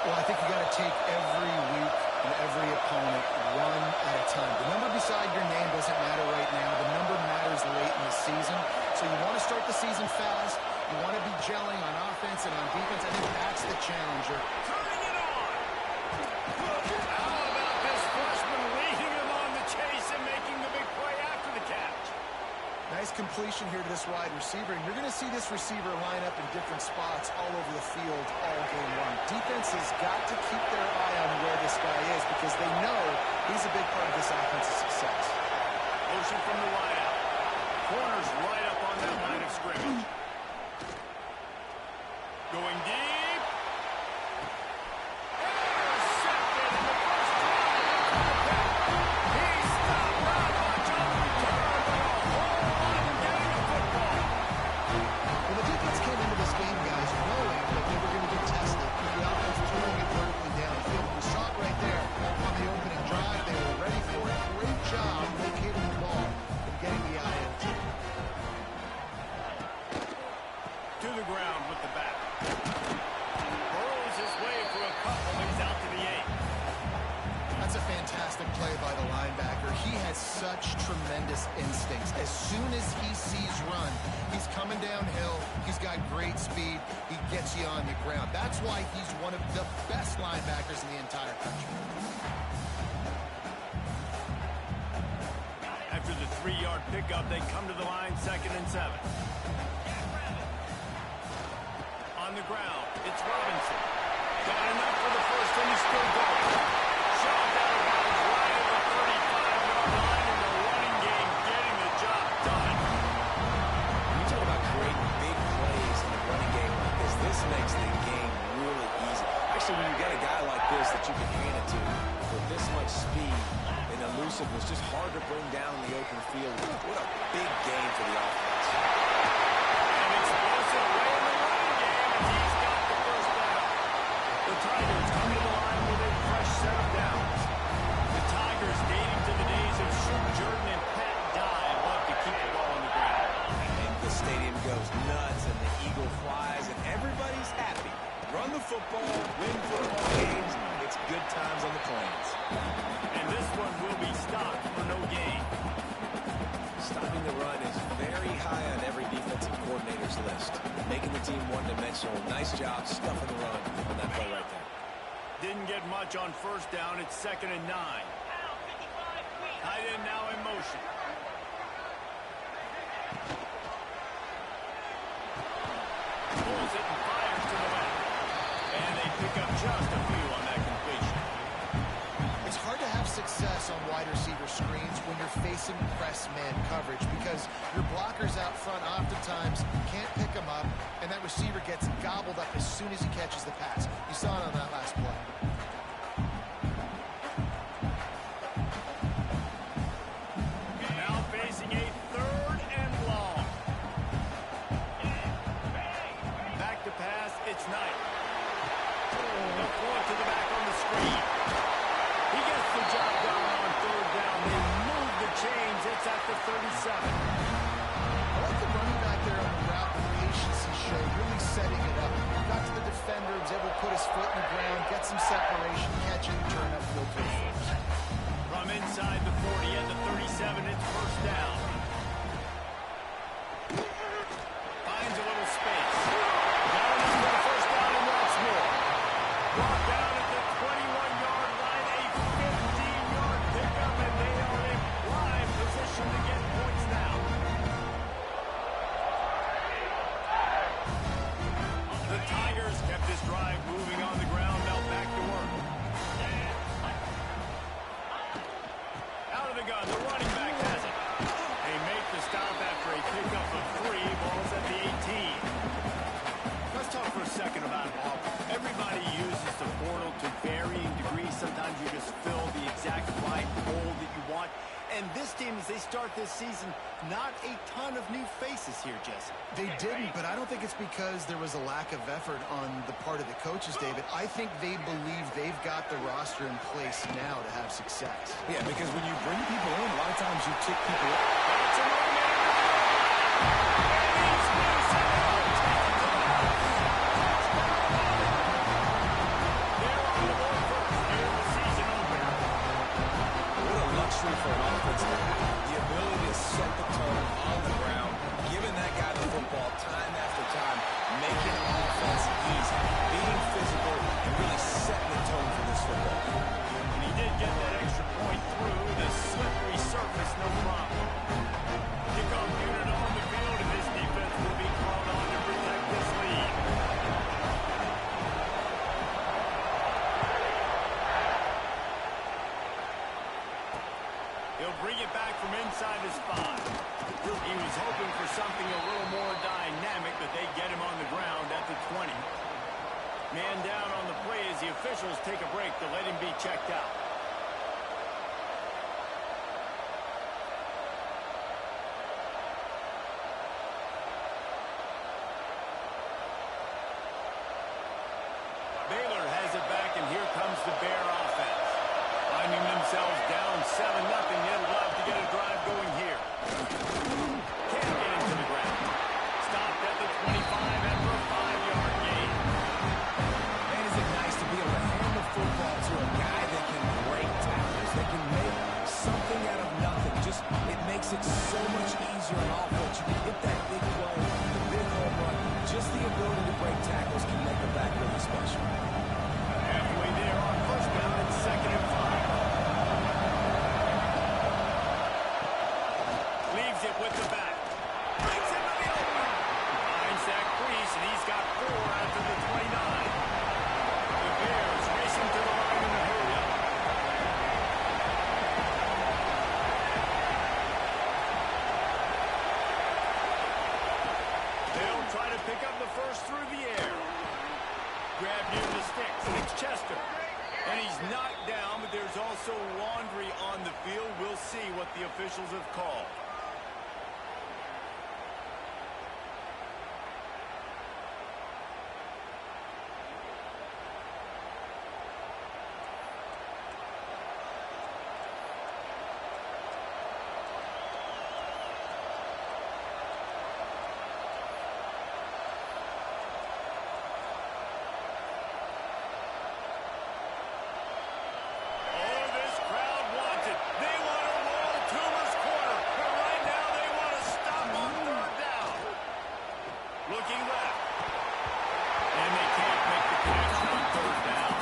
Well, I think you got to take every week and every opponent one at a time. The number beside your name doesn't matter right now. The number matters late in the season. So you want to start the season fast. You want to be gelling on offense and on defense. I think that's the challenger. Turning it on. How about this freshman leading him on the chase and making the big play after the catch? Nice completion here to this wide receiver. And you're going to see this receiver line up in different spots all over the field all game long. Defense has got to keep their eye on where this guy is because they know he's a big part of this offense's success. Motion from the wideout. Corner's right up on that line of scrimmage. Going deep. Intercepted in the first drive. He stopped not much on the return, but a whole lot in getting the football. Well, the defense came into this game, guys, knowing that they were going to be tested. The offense throwing it vertically downfield. We saw it right there on the opening drive. They were ready for it. Great job locating the ball and getting the INT. To the ground with the bat. Burrows his way for a couple. He's out to the 8. That's a fantastic play by the linebacker. He has such tremendous instincts. As soon as he sees run, he's coming downhill. He's got great speed. He gets you on the ground. That's why he's one of the best linebackers in the entire country. After the 3-yard pickup, they come to the line, 2nd and 7. On the ground, it's Robinson. Got enough for the first, and he's still going. Shoved out of bounds right at the 35-yard line in the running game, getting the job done. You talk about creating big plays in the running game like this. This makes the game really easy. Actually, when you get a guy like this that you can hand it to with this much speed and elusiveness, just hard to bring down in the open field. What a big game for the offense. An explosive way in the running game, and he's got the first down. The Tigers come to the line with a fresh set of downs. The Tigers, dating to the days of Shug Jordan and Pat Dye, love to keep the ball on the ground. And the stadium goes nuts, and the eagle flies, and everybody's happy. Run the football, win football games. It's good times on the Plains. And this one will be stopped for no gain. Stopping the run is very high on every defensive coordinator's list. Making the team one-dimensional. Nice job stuffing the run on that play right there. Didn't get much on first down. It's 2nd and 9. Tight end now in motion. Pulls it and fires to the left. And they pick up just a few on that completion. It's hard to have success on wide receiver screens when you're facing press man coverage because your blockers out front oftentimes can't pick them up, and that receiver gets gobbled up as soon as he catches the pass. You saw it on that last play. Now facing a 3rd and long. Back to pass, it's Knight. The point to the back on the screen. He gets the job done on 3rd down. They move the chains. It's at the 37. I like the running back there on the route, the patience he showed, really setting it up. Got to the defender, was able to put his foot in the ground, get some separation, catch it, and turn upfield for the first. From inside the 40 and the 37, it's first down. Finds a little space. Down for the first down and lots more. Brought down at the 21-yard line, a 15-yard pickup, and they are in prime position to get points now. The Tigers kept this drive moving on the ground, now back to work. Out of the gun, the running back has it. They make the stop after a pickup of 3, balls at the 18. Let's talk for a second about Auburn. Everybody uses the portal to varying degrees. Sometimes you just fill the exact right hole that you want. And this team, as they start this season, not a ton of new faces here, Jesse. They didn't, but I don't think it's because there was a lack of effort on the part of the coaches, David. I think they believe they've got the roster in place now to have success. Yeah, because when you bring people in, a lot of times you kick people up. That's a man. And he's missing out. There bring it back from inside his 5. He was hoping for something a little more dynamic, but they get him on the ground at the 20. Man down on the play as the officials take a break to let him be checked out. Baylor has it back, and here comes the Bear offense. Finding themselves down 7-0, they'd love to get a drive going here. Can't get into the ground. Stopped at the 25 after a 5-yard gain. Man, is it nice to be able to hand the football to a guy that can break tackles, that can make something out of nothing. Just, it makes it so much easier on offense. You can hit that big play, the big home run. Just the ability to break tackles can make the back really special. Halfway there on first down, it's 2nd and 5. Leaves it with the back. Brings him to the open. Finds that crease, and he's got 4 after the 29. The Bears racing to the line in a hurry up. They'll try to pick up the first through the air. Grab near the sticks, and it's Chester. And he's knocked down, but there's also laundry on the field. We'll see what the officials have called. Looking left. And they can't make the connection on 3rd down.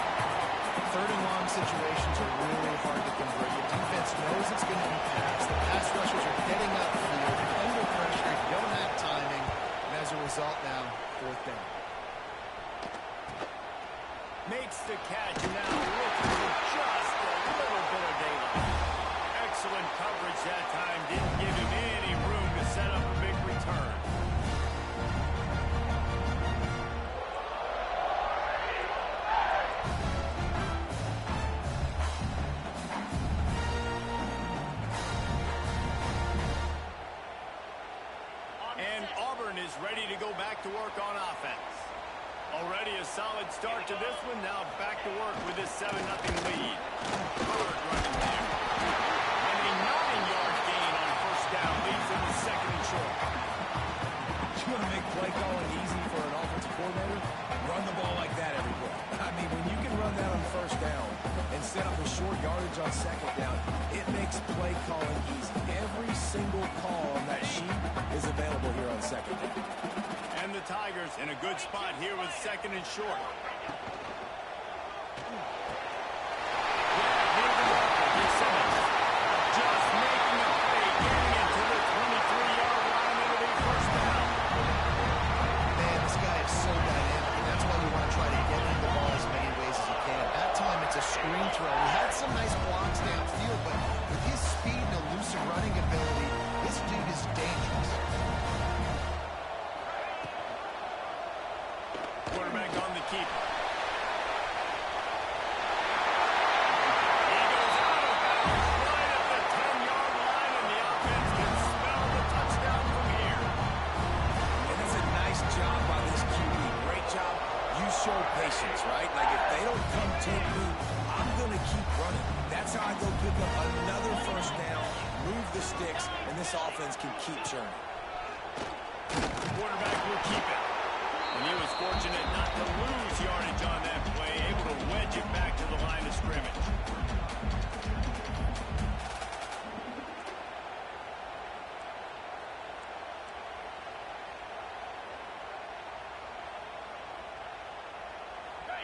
3rd and long situations are really hard to convert. Your defense knows it's going to be passed. The pass rushers are getting upfield, under pressure, don't have timing, and as a result now, 4th down. Makes the catch, and now looking for just a little bit of daylight. Excellent coverage that time. Didn't give him any room to set up a big return. And Auburn is ready to go back to work on offense. Already a solid start to this one. Now back to work with this 7-0 lead. Third running there. And a 9-yard gain on first down leads them to 2nd and short. You want to make play calling easy for an offensive coordinator? Run the ball like that every play. I mean, when you can run that on first down and set up a short yardage on 2nd down, it makes play calling easy. Every single call on that sheet is available here on 2nd down. And the Tigers in a good spot here with 2nd and short. Just making a play, getting it to the 23-yard line, and it'll be first down. Man, this guy is so dynamic, and that's why you want to try to get him the ball as many ways as you can. That time, it's a screen throw. He had some nice blocks downfield, but with his speed and elusive running ability, this dude is dangerous. Quarterback on the keeper. Show patience, right? Like, if they don't come take me, I'm going to keep running. That's how I go pick up another first down, move the sticks, and this offense can keep churning. The quarterback will keep it. And he was fortunate not to lose yardage on that play, able to wedge it back to the line of scrimmage.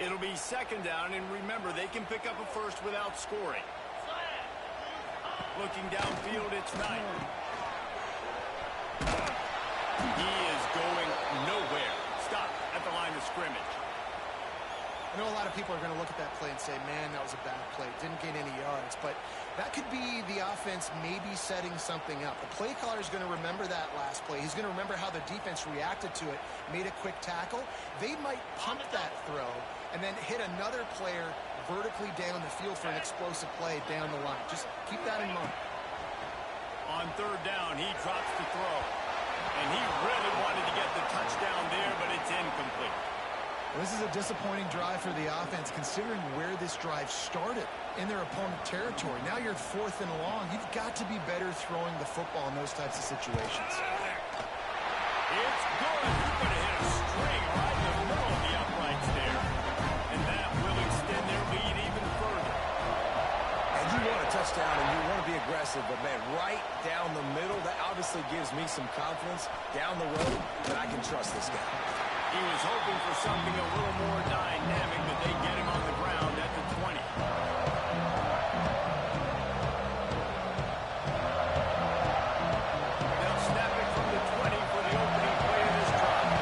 It'll be 2nd down, and remember, they can pick up a first without scoring. Looking downfield, it's Knight. He is going nowhere. Stop at the line of scrimmage. I know a lot of people are going to look at that play and say, man, that was a bad play. Didn't gain any yards. But that could be the offense maybe setting something up. The play caller is going to remember that last play. He's going to remember how the defense reacted to it, made a quick tackle. They might pump that throw and then hit another player vertically down the field for an explosive play down the line. Just keep that in mind. On third down, he drops the throw. And he really wanted to get the touchdown there, but it's incomplete. This is a disappointing drive for the offense, considering where this drive started in their opponent territory. Now you're 4th and long. You've got to be better throwing the football in those types of situations. It's good. You're going to hit a string right in the middle of the uprights there. And that will extend their lead even further. And you want a touchdown and you want to be aggressive, but, man, right down the middle, that obviously gives me some confidence down the road that I can trust this guy. He was hoping for something a little more dynamic, but they get him on the ground at the 20. They'll snap it from the 20 for the opening play of this drive.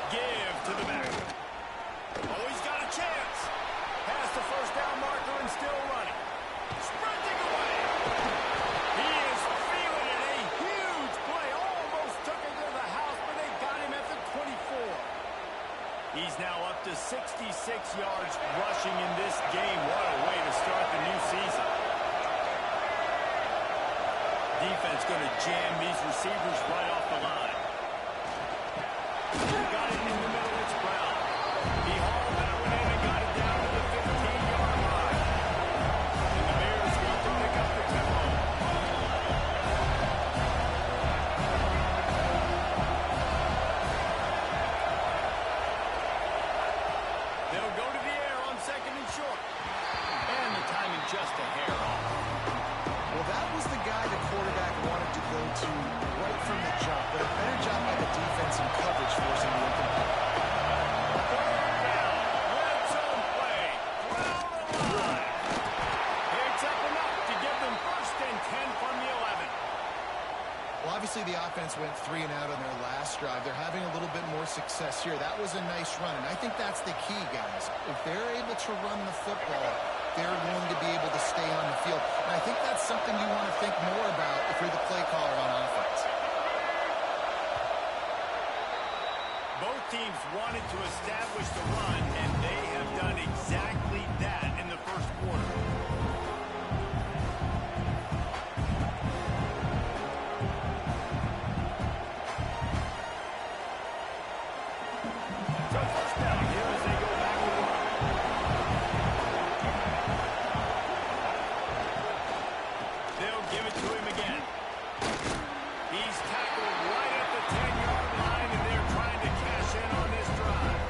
Give to the back. Oh, he's got a chance. Past the first down marker and still running. Sprinting away. He is feeling it. A huge play. Almost took it to the house, but they got him at the 24. He's now up to 66 yards rushing in this game. What a way to start the new season. Defense going to jam these receivers right off the line. Got it in the middle. It's Brown. He hauled that one in and got it down to the 15-yard line. And the Bears want to pick up the tempo. They'll go to the air on 2nd and short. And the timing just a hair off. Well, that was the guy the quarterback wanted to go to right from the jump, but a better job by the defense in coverage forcing the incomplete. Third down. Red zone play. Around the line. Picks up enough to give them 1st and 10 from the 11. Well, obviously the offense went 3 and out on their last drive. They're having a little bit more success here. That was a nice run, and I think that's the key, guys. If they're able to run the football, they're going to be able to stay on the field. And I think that's something you want to think more about if you're the play caller on offense. Both teams wanted to establish the run, and they have done exactly that in the first quarter. So first down here as they go back to work. They'll give it to him again. He's tackled right at the 10-yard line, and they're trying to cash in on this drive.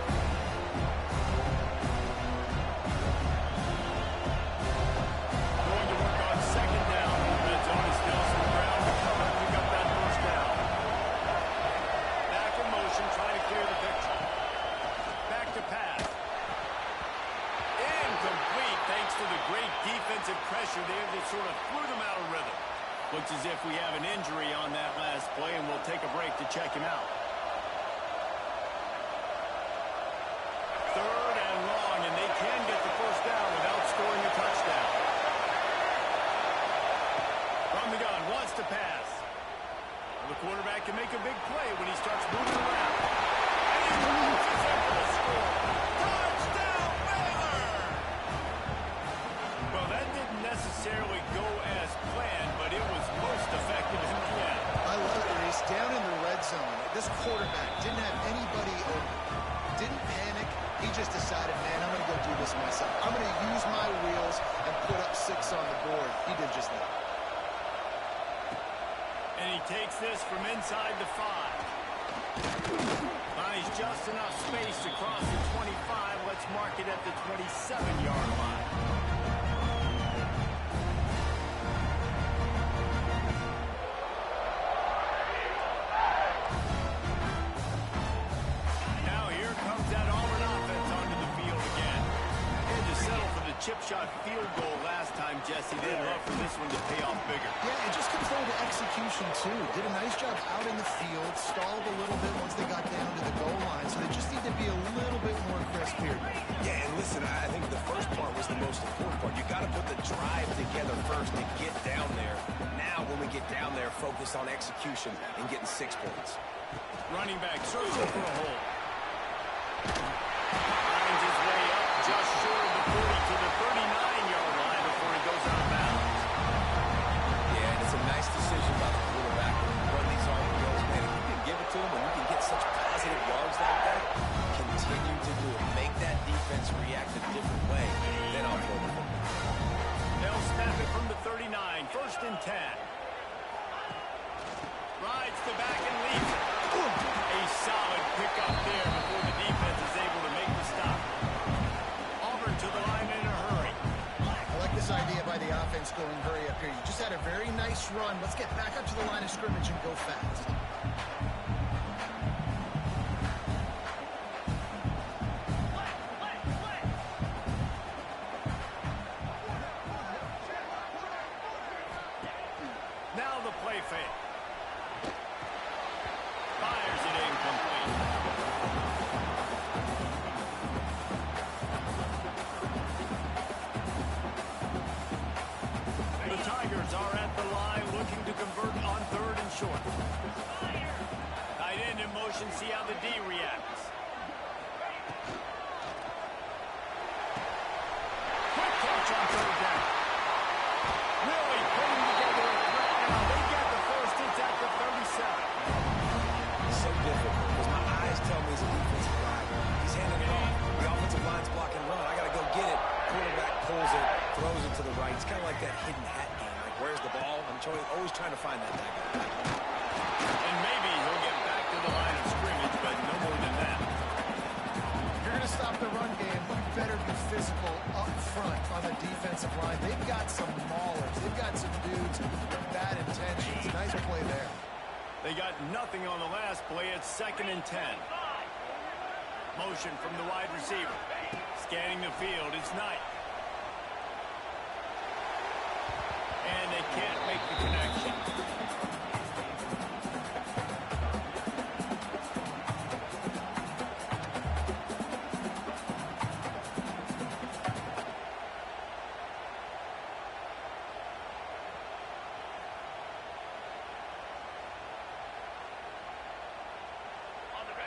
Going to work on 2nd down. Red zone is still some ground to cover and pick up that 1st down. Back in motion, trying to clear the picture. Back to pass. Incomplete thanks to the great defensive pressure there that sort of threw them out of rhythm. Looks as if we have an injury on that last play, and we'll take a break to check him out. 3rd and long, and they can get the 1st down without scoring a touchdown. From the gun, wants to pass. Well, the quarterback can make a big play when he starts moving around. And he launches in for the score. Touchdown, Baylor! Well, that didn't necessarily go as planned, but it was most effective in the end. I love it, Reese. Down in the red zone, this quarterback didn't have anybody open. Didn't panic. He just decided, man, I'm going to go do this myself. I'm going to use my wheels and put up 6 on the board. He did just that. And he takes this from inside the 5. Buys just enough space to cross the 25. Let's mark it at the 27-yard line. Now here comes that Auburn offense onto the field again. They had to settle for the chip shot field goal last time, Jesse. They'd love for this one to pay off bigger. Yeah, it just comes down to execution, too. Did a nice job out in the field, stalled a little bit once they got down to the goal line, so they just need to be a little bit more crisp here. Yeah, and listen, I think the first part was the most important part. You got to put the drive together first to get down there. Now, when we get down there, focus on execution and getting 6 points. Running back searching for a hole. Finds his way up just short of the 40 to the 39-yard line before he goes out of bounds. Yeah, and it's a nice decision by the quarterback when you run these Auburn goals. Man, if you can give it to him and you can get such positive yards like that, continue to do it. Make that defense react a different way. Then I'll go with it. They'll snap it from the 39, 1st and 10. Rides to back and leaves it. A solid pickup there before the defense is able to make the stop. Auburn to the line in a hurry. I like this idea by the offense going hurry up here. You just had a very nice run. Let's get back up to the line of scrimmage and go fast. Now the play fake. Fires it incomplete. The Tigers are at the line looking to convert on 3rd and short. Tight end in motion, see how the D reacts. Quick catch on 3rd down. Really putting together a threat now. They get the first. It's at the 37. So difficult because my eyes tell me he's a defensive guy. He's handing it off. The offensive line's blocking run. I got to go get it. Quarterback pulls it, throws it to the right. It's kind of like that hidden hat game. Like, where's the ball? I'm always trying to find that guy. And maybe he'll get back to the line of scrimmage, but no more than that. If you're going to stop the run game, you better be physical up front on the defensive line. They've got some maulers. They've got some dudes with bad intentions. Nice play there. They got nothing on the last play. It's 2nd and 10. Motion from the wide receiver. Scanning the field. It's Knight. And they can't make the connection.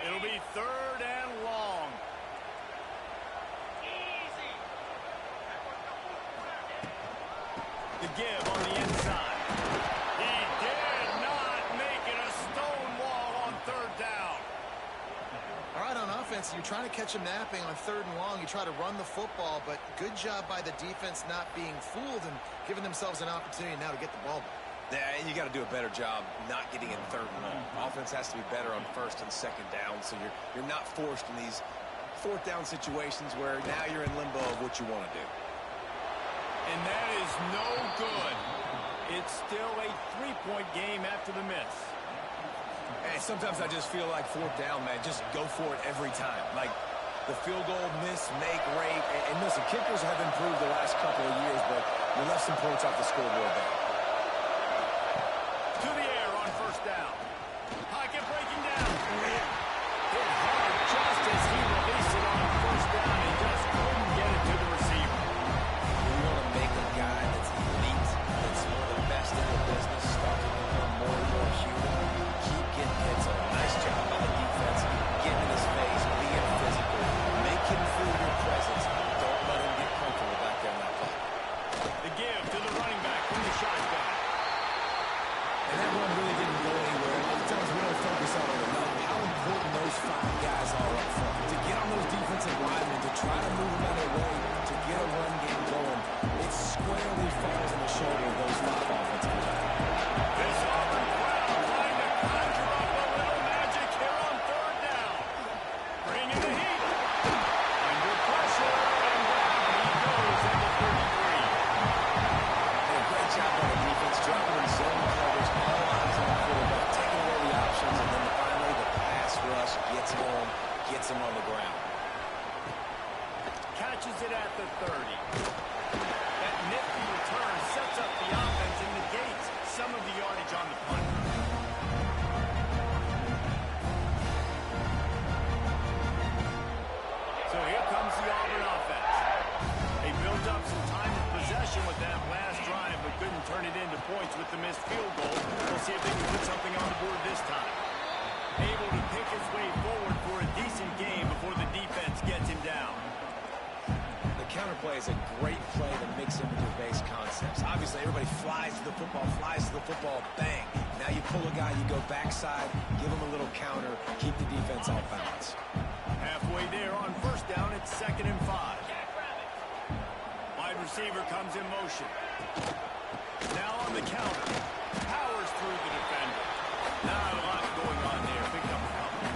It'll be 3rd and long. The give on the inside. He did not make it a stone wall on 3rd down. All right, on offense, you're trying to catch them napping on 3rd and long. You try to run the football, but good job by the defense not being fooled and giving themselves an opportunity now to get the ball back. Yeah, and you got to do a better job not getting in 3rd and long. Offense has to be better on 1st and 2nd down, so you're not forced in these 4th down situations where now you're in limbo of what you want to do. And that is no good. It's still a 3-point game after the miss. Hey, sometimes I just feel like 4th down, man, just go for it every time. Like the field goal, miss, make, rate. And listen, kickers have improved the last couple of years, but you left some points off the scoreboard there. To the air on 1st down. Pocket breaking down. Hit hard just as he released it on 1st down. He just couldn't get it to the receiver. You want to make a guy that's elite, that's one of the best in the business, start to become more and more human. Keep getting hits on. Nice job by the defense. Getting in his face, being physical. Make him feel your presence. Don't let him get comfortable back there in that pocket. The give to the running back from the shotgun. missed field goal. We'll see if they can put something on the board this time. Able to pick his way forward for a decent game before the defense gets him down. The counterplay is a great play to mix in with your base concepts. Obviously, everybody flies to the football, bang. Now you pull a guy, you go backside, give him a little counter, keep the defense off balance. Halfway there on first down, it's 2nd and 5. Wide receiver comes in motion. Now on the counter. Powers through the defender. Not a lot going on there. Picked up a couple.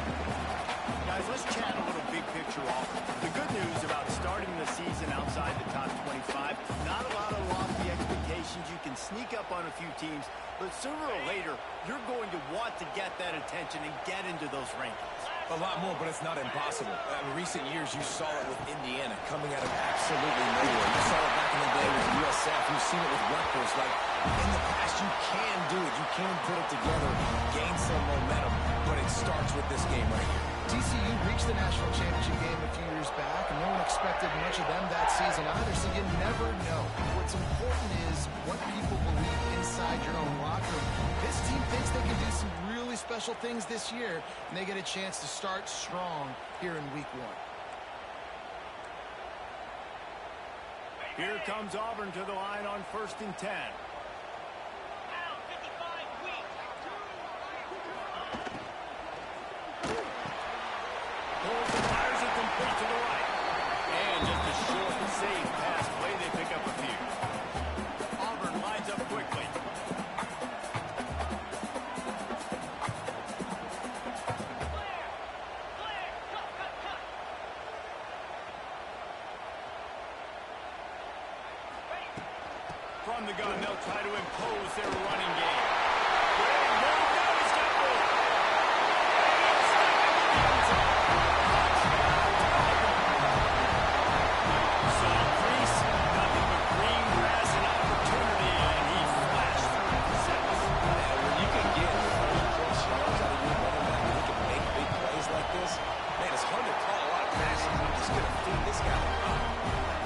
Guys, let's chat a little big picture off. The good news about starting the season outside the top 25, not a lot of lofty expectations. You can sneak up on a few teams, but sooner or later, you're going to want to get that attention and get into those rankings. A lot more, but it's not impossible. In recent years, you saw it with Indiana coming out of absolutely nowhere. You saw it back in the day with USF. You've seen it with Rutgers. Like, in the past, you can do it. You can put it together, gain some momentum, but it starts with this game right here. TCU reached the national championship game a few years back, and no one expected much of them that season either, so you never know. What's important is what people believe inside your own locker room. This team thinks they can do some really special things this year, and they get a chance to start strong here in week 1. Here comes Auburn to the line on 1st and 10. Pulls and fires it complete to the right. And just a short and safe pass play. They pick up a few. Auburn lines up quickly. From the gun, they'll try to impose their running game. He's got more. So Priest, nothing but green grass and opportunity, and he flashed through the sets. When you can get 30-plus yards out of your running back and he can make big plays like this, man, it's hard to call a lot of passes. I'm just going to feed this guy the rock.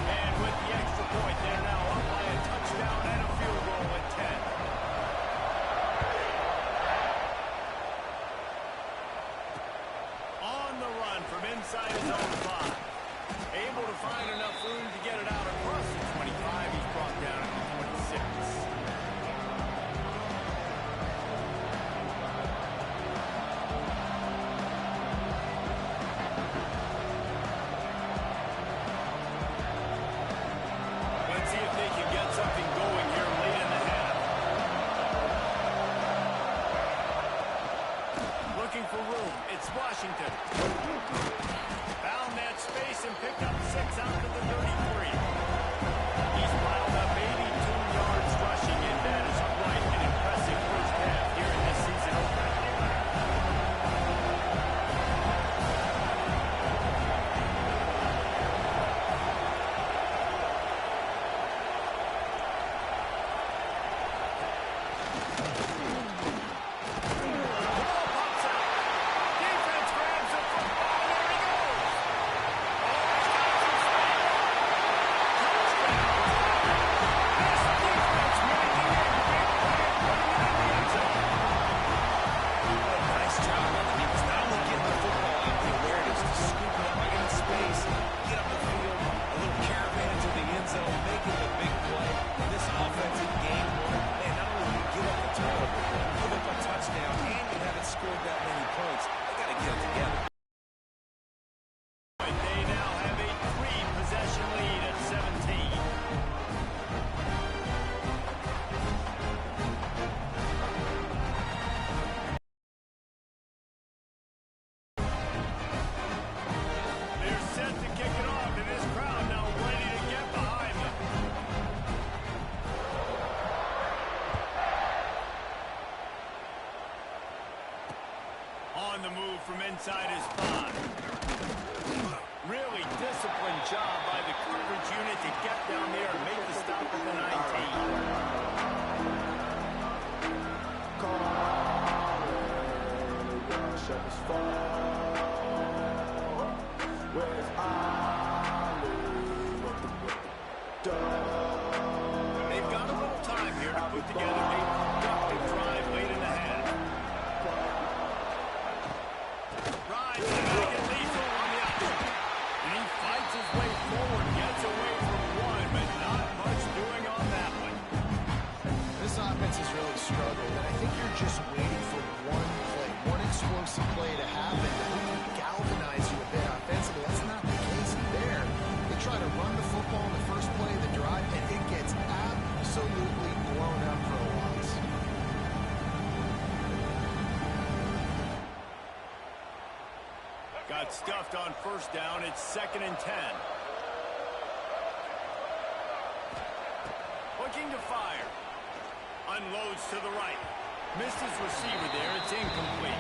And with the extra point, they're now up by a touchdown and a field goal at 10. On the run from inside his own 5. Able to find enough room to get it out across the 25. He's brought down at the 26. Let's see if they can get something going here late in the half. Looking for room. It's Washington. Found that space and picked up 6 out to the 33. He's piled up 82 yards rushing, and that is quite an impressive first half here in this season opener. On the move from inside his 5. Really disciplined job by the coverage unit to get down there and make the stop at the 19. They've got a little time here to put together a explosive play to happen to galvanize you a bit offensively. That's not the case there. They try to run the football in the first play of the drive, and it gets absolutely blown up for a loss. Got stuffed on first down. It's 2nd and 10. Looking to fire. Unloads to the right. Missed his receiver there. It's incomplete.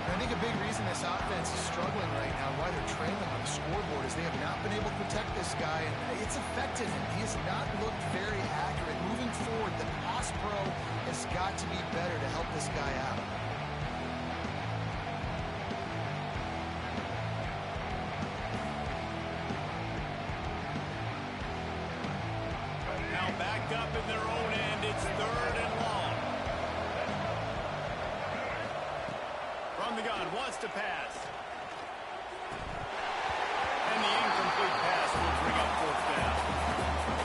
I think a big reason this offense is struggling right now, why they're trailing on the scoreboard, is they have not been able to protect this guy, and it's affected him. He has not looked very accurate. Moving forward, the pass pro has got to be better to help this guy out. Now backed up in their own end. It's 3rd and long. From the gun, wants to pass. And the incomplete pass will bring up 4th down.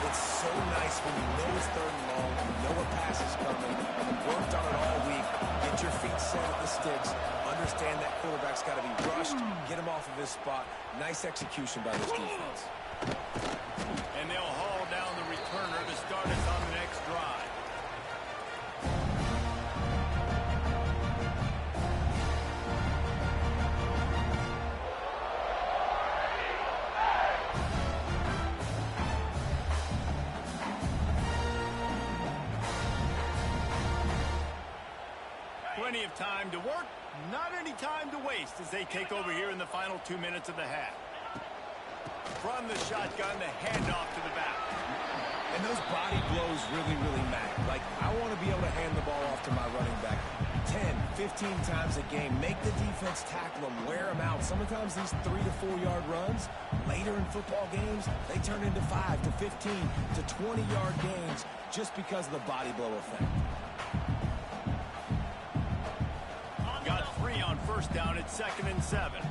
It's so nice when you know it's 3rd and long, you know a pass is coming, you've worked on it all week, get your feet set at the sticks, understand that quarterback's got to be rushed, get him off of his spot. Nice execution by this defense. And they'll haul down the returner to start us on the next drive. Plenty of time to work, not any time to waste as they take over here in the final 2 minutes of the half. From the shotgun, the handoff to the back. And those body blows really, really matter. Like, I want to be able to hand the ball off to my running back 10, 15 times a game. Make the defense tackle them, wear them out. Sometimes these 3 to 4 yard runs, later in football games, they turn into 5 to 15 to 20 yard gains just because of the body blow effect. Got 3 on first down at 2nd and 7.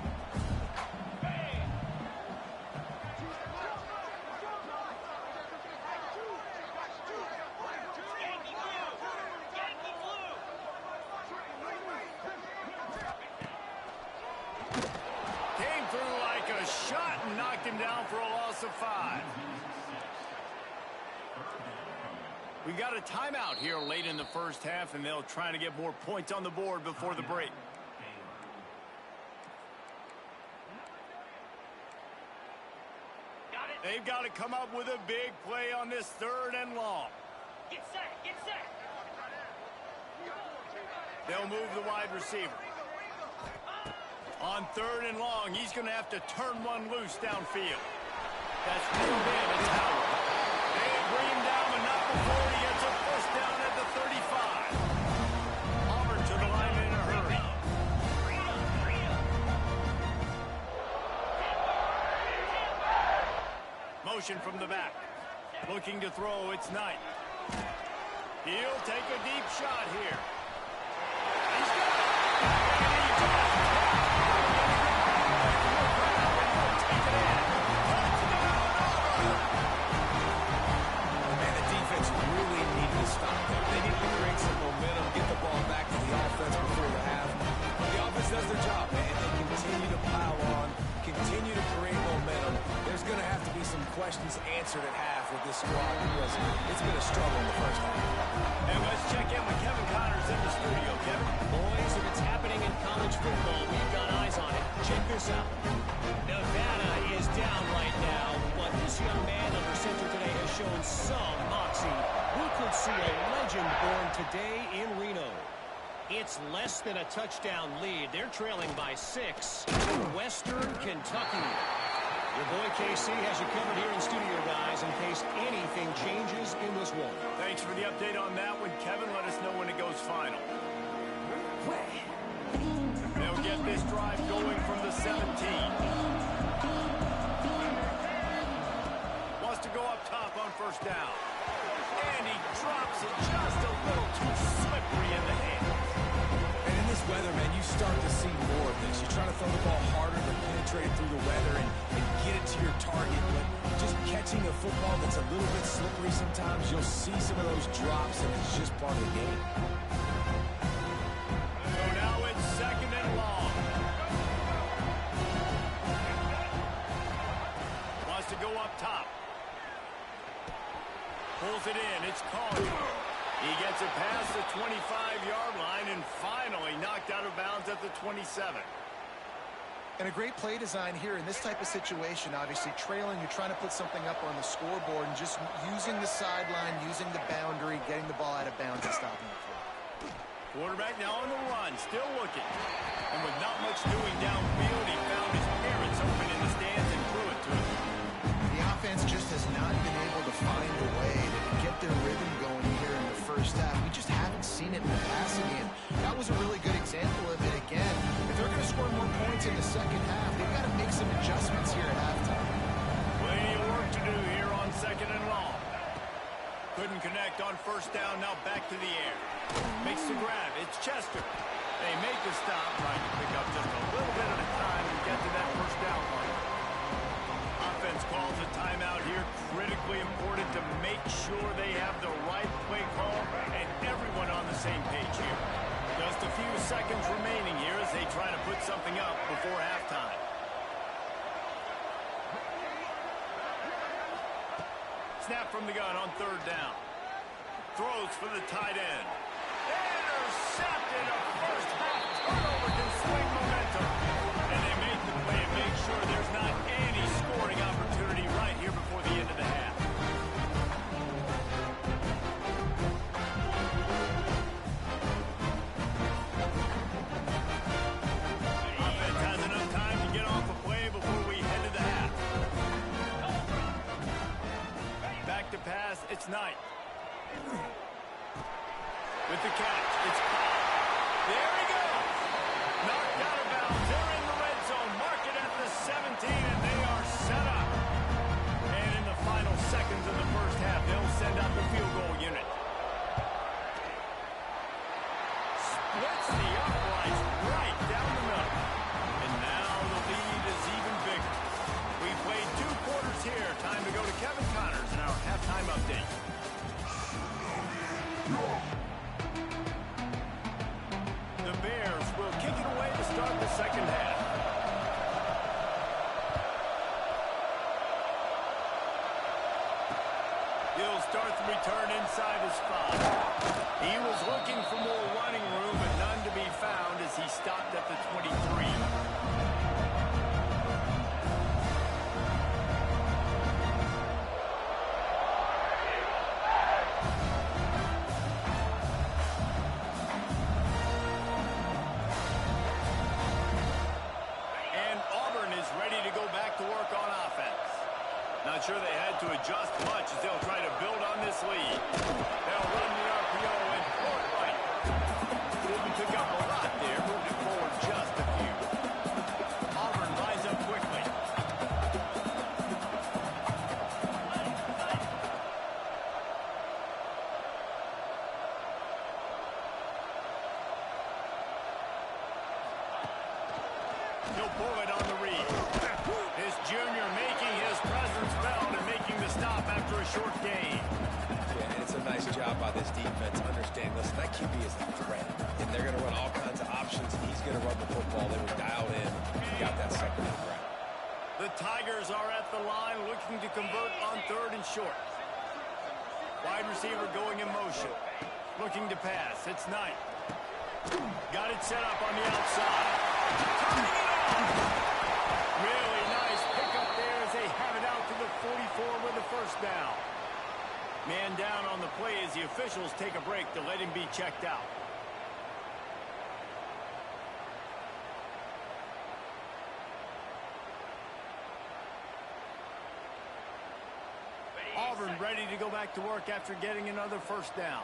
Came through like a shot and knocked him down for a loss of 5. We got a timeout here late in the first half, and they'll try to get more points on the board before the break. They've got to come up with a big play on this 3rd and long. Get set, get set. They'll move the wide receiver. On 3rd and long, he's going to have to turn one loose downfield. That's pulled in. It's Howard. They bring him down, but not before he gets a first down at the 35. Auburn to the line in a hurry. Motion from the back. Looking to throw, it's Knight. He'll take a deep shot here. He's got it. And the defense really needed to stop them. They need to create some momentum, get the ball back to the offense before the half. The offense does their job, man. They continue to pile on, continue to create momentum. There's going to have to be some questions answered at half with this squad because it's been a struggle in the first half. And let's check in with Kevin Connors in the studio. Kevin? Boys, if it's happening in college football, we've got eyes on it. Check this out. Nevada is down right now, but this young man under center today has shown some moxie. We could see a legend born today in Reno. It's less than a touchdown lead. They're trailing by 6 in Western Kentucky. Your boy KC has you covered here in studio, guys, in case anything changes in this one. Thanks for the update on that one, Kevin. Let us know when it goes final. They'll get this drive going from the 17. Wants to go up top on first down. And he drops it just a little too slippery in the hands. And in this weather, man, you start to see more of this. You try to throw the ball harder to penetrate through the weather and get it to your target. But just catching a football that's a little bit slippery sometimes, you'll see some of those drops, and it's just part of the game. So now it's 2nd and call here. He gets it past the 25-yard line and finally knocked out of bounds at the 27. And a great play design here in this type of situation. Obviously trailing, you're trying to put something up on the scoreboard and just using the sideline, using the boundary, getting the ball out of bounds and stopping the clock. Quarterback now on the run, still looking. And with not much doing downfield, he found his parents open in the stands and threw it to him. The offense just has not been able to find a way to get their rhythm going here in the first half. We just haven't seen it in the passing game. That was a really good example of it again. If they're going to score more points in the second half, they've got to make some adjustments here at halftime. Plenty of work to do here on second and long. Couldn't connect on first down, now back to the air. Makes the grab, it's Chester. They make the stop, trying to pick up just a little bit at a time and get to that first down mark. Offense calls a timeout here, critically important to make sure they have the right play call and everyone on the same page here. Just a few seconds remaining here as they try to put something up before halftime. Snap from the gun on third down. Throws for the tight end. Intercepted. A first half turnover can swing momentum. And they make the play and make sure there's not any scoring opportunity right here before the end of the half. Offense has enough time to get off a play before we head to the half. Back to pass, it's Knight. With the catch, it's caught. There he goes. Knocked out of bounds. They're in the red zone. Mark it at the 17, and they are set up. And in the final seconds of the first half, they'll send out the field goal unit. Splits the uprights right down the middle. And now the lead is even bigger. We played 2 quarters here. Time to go to Kevin Connors in our halftime update. The Bears will kick it away to start the second half. He'll start the return inside his 5. He was looking for more running room, but none to be found as he stopped at the 23. Not sure they had to adjust much as they'll try to build on this lead. They'll run the RPO and pull it right. Didn't pick up a lot there, moved it forward just a few. Auburn lines up quickly. He'll pull it on the read. His junior making his presence felt and making the stop after a short gain. Yeah, and it's a nice job by this defense. Understand, listen, that QB is a threat. And they're going to run all kinds of options. He's going to run the football. They were dialed in. He got that second and grab. The Tigers are at the line looking to convert on third and short. Wide receiver going in motion. Looking to pass. It's Knight. Got it set up on the outside. Turning it on. Really nice pickup there as they have it out to the 44 with a first down. Man down on the play as the officials take a break to let him be checked out. Auburn ready to go back to work after getting another first down.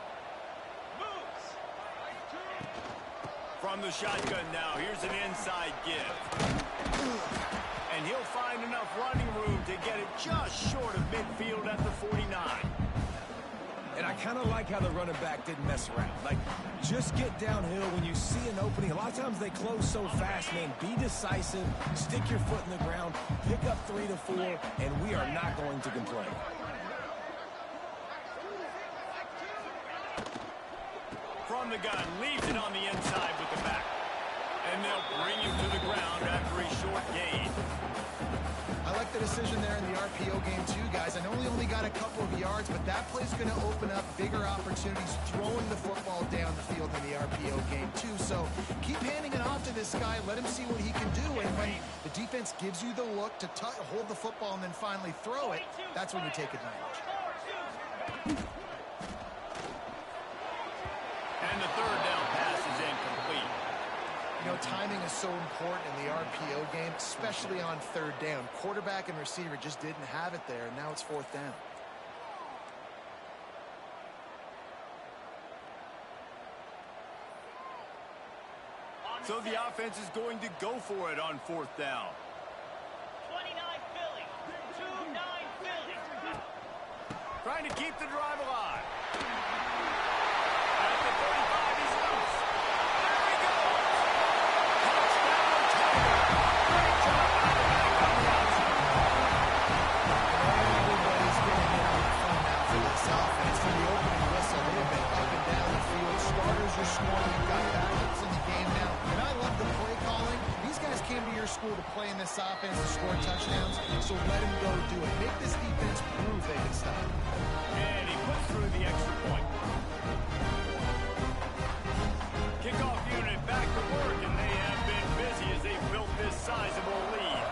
From the shotgun now, here's an inside give. And he'll find enough running room to get it just short of midfield at the 49. And I kind of like how the running back didn't mess around. Like, just get downhill when you see an opening. A lot of times they close so fast, man. Be decisive, stick your foot in the ground, pick up 3 to 4, and we are not going to complain. From the gun, leaves it on the inside with the back. And they'll bring him to the ground after a short gain. I like the decision there in the RPO game too, guys. I know he only got a couple of yards, but that play's going to open up bigger opportunities throwing the football down the field in the RPO game too. So keep handing it off to this guy. Let him see what he can do. And when the defense gives you the look to hold the football and then finally throw it, that's when you take advantage. And the third down pass is incomplete. You know, timing is so important in the RPO game, especially on third down. Quarterback and receiver just didn't have it there, and now it's fourth down. So the offense is going to go for it on fourth down. 29 Philly. 2-9 Philly. Trying to keep the drive alive. At the 35, he's loose. There he goes. Touchdown, Tiger. Great job by the back on the outside. Everybody's getting hit on the phone now for this offense. For the opening whistle, they have been up and down the field. Starters are scoring. You've got backups in the game now. And I love the play calling. These guys came to your school to play in this offense to score touchdowns, so let them go do it. Make this defense prove they can stop it. And he puts through the extra point. Kickoff unit back to work, and they have been busy as they built this sizable lead.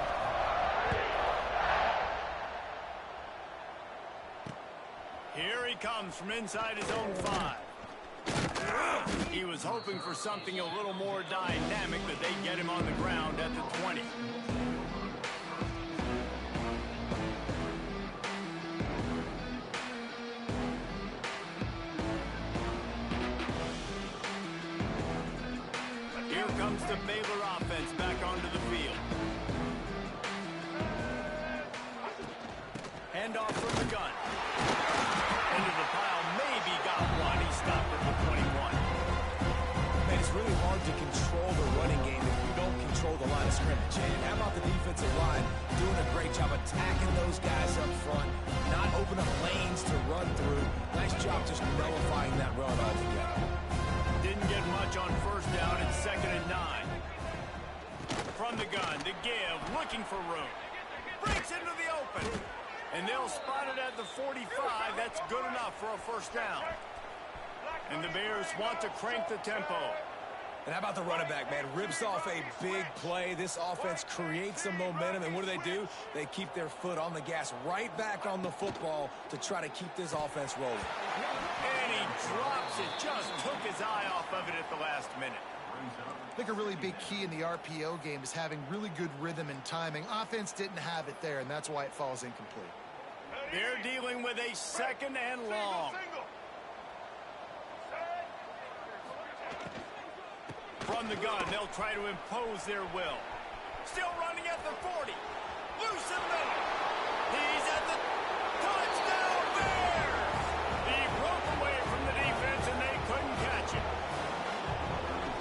Here he comes from inside his own 5. He was hoping for something a little more dynamic, but they get him on the ground at the 20. Here comes the Baylor offense back onto the field. Handoff from the gun. Into the pile, maybe got one. He stopped at the 21. Man, it's really hard to control the running game if you don't control the line of scrimmage. And how about the defensive line doing a great job attacking those guys up front, not open up lanes to run through. Nice job just nullifying that run altogether. Didn't get much on first down. It's 2nd and 9. From the gun, to give, looking for room. Breaks into the open. And they'll spot it at the 45. That's good enough for a first down. And the Bears want to crank the tempo. And how about the running back, man? Rips off a big play. This offense creates some momentum. And what do? They keep their foot on the gas, right back on the football to try to keep this offense rolling. And he drops it. Just took his eye off of it at the last minute. I think a really big key in the RPO game is having really good rhythm and timing. Offense didn't have it there, and that's why it falls incomplete. They're dealing with a 2nd and long. From the gun, they'll try to impose their will. Still running at the 40. Loose in the middle. He's at the touchdown Bears! He broke away from the defense, and they couldn't catch him.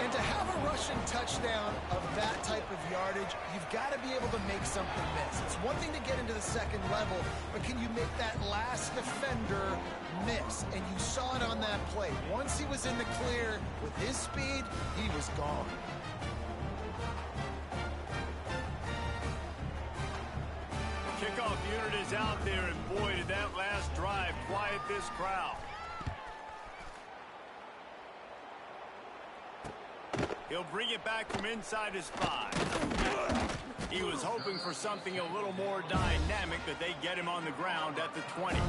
And to have a rushing touchdown of that type of yardage, you've got to be able to make something miss. It's one thing to get into the second level, but can you make that last defender miss? And you saw it on that play. Once he was in the clear with his speed, he was gone. Kickoff unit is out there, and boy, did that last drive quiet this crowd. He'll bring it back from inside his 5. He was hoping for something a little more dynamic, but they get him on the ground at the 20.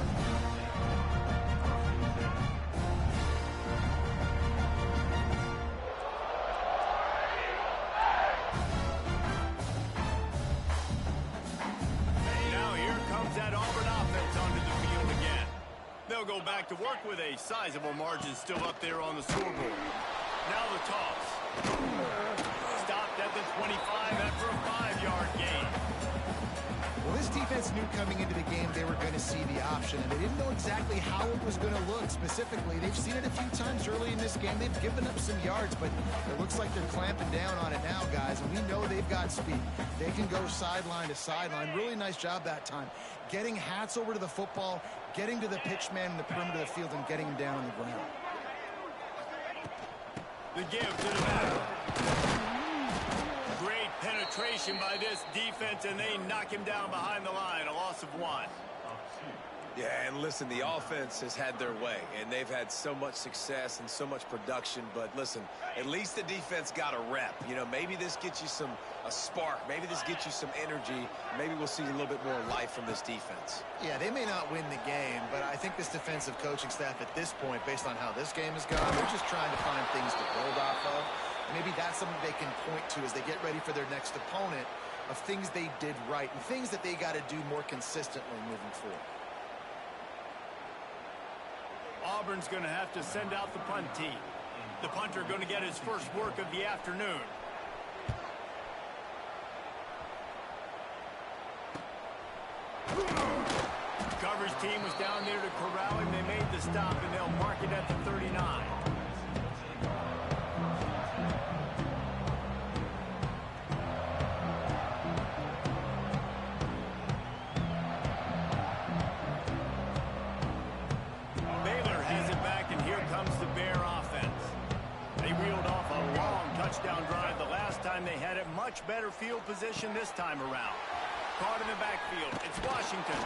Now here comes that Auburn offense onto the field again. They'll go back to work with a sizable margin still up there on the scoreboard. Now the toss. Stopped at the 25 after a 5-yard gain. Well, this defense knew coming into the game they were going to see the option, and they didn't know exactly how it was going to look specifically. They've seen it a few times early in this game. They've given up some yards, but it looks like they're clamping down on it now, guys, and we know they've got speed. They can go sideline to sideline. Really nice job that time. Getting Hats over to the football, getting to the pitch man in the perimeter of the field, and getting him down on the ground. The give to the back. Great penetration. Separation by this defense, and they knock him down behind the line. A loss of 1. Yeah, and listen, the offense has had their way, and they've had so much success and so much production. But listen, at least the defense got a rep. You know, maybe this gets you a spark. Maybe this gets you some energy. Maybe we'll see a little bit more life from this defense. Yeah, they may not win the game, but I think this defensive coaching staff at this point, based on how this game has gone, they're just trying to find things to build off of. Maybe that's something they can point to as they get ready for their next opponent, of things they did right and things that they got to do more consistently moving forward. Auburn's going to have to send out the punt team. The punter going to get his first work of the afternoon. Coverage team was down there to corral him. They made the stop, and they'll mark it at the 39. Baylor has it back, and here comes the Bear offense. They reeled off a long touchdown drive the last time they had it. Much better field position this time around. Caught in the backfield. It's Washington.